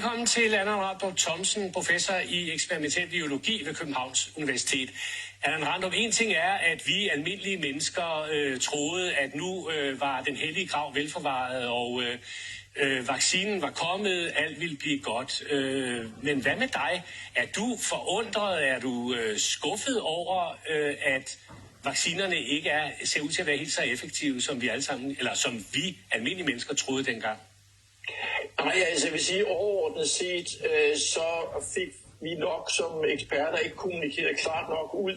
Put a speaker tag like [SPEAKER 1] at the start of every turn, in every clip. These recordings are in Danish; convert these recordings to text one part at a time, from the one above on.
[SPEAKER 1] Velkommen til Allan Randrup Thomsen, professor i eksperimentel biologi ved Københavns Universitet. Allan Randrup, en ting er, at vi almindelige mennesker troede, at nu var den hellige grav velforvaret, og vaccinen var kommet, alt ville blive godt. Men hvad med dig? Er du forundret, er du skuffet over, at vaccinerne ikke ser ud til at være helt så effektive, som vi alle sammen, eller som vi almindelige mennesker troede dengang?
[SPEAKER 2] Nej, altså jeg vil sige overordnet set, så fik vi nok som eksperter ikke kommunikeret klart nok ud,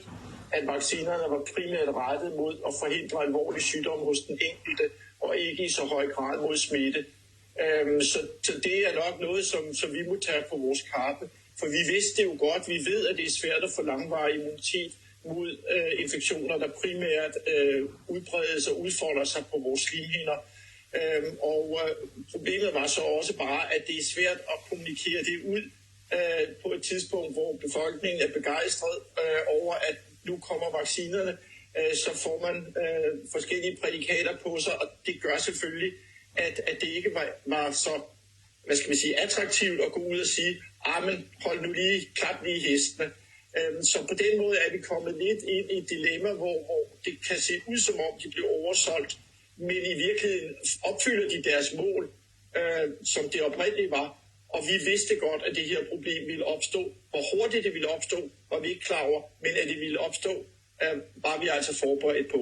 [SPEAKER 2] at vaccinerne var primært rettet mod at forhindre alvorlig sygdom hos den enkelte, og ikke i så høj grad mod smitte. Så det er nok noget, som vi må tage på vores kappe. For vi vidste jo godt, vi ved, at det er svært at få langvarig immunitet mod infektioner, der primært udbredes og udfolder sig på vores slimhinder. Problemet var så også bare, at det er svært at kommunikere det ud på et tidspunkt, hvor befolkningen er begejstret over, at nu kommer vaccinerne. Så får man forskellige prædikater på sig, og det gør selvfølgelig, at det ikke var så, attraktivt at gå ud og sige, men hold nu lige, klap lige hestene. Så på den måde er vi kommet lidt ind i et dilemma, hvor det kan se ud som om, de bliver oversolgt, men i virkeligheden opfylder de deres mål, som det oprindeligt var. Og vi vidste godt, at det her problem ville opstå. Hvor hurtigt det ville opstå, var vi ikke klar over, men at det ville opstå, var vi altså forberedt på.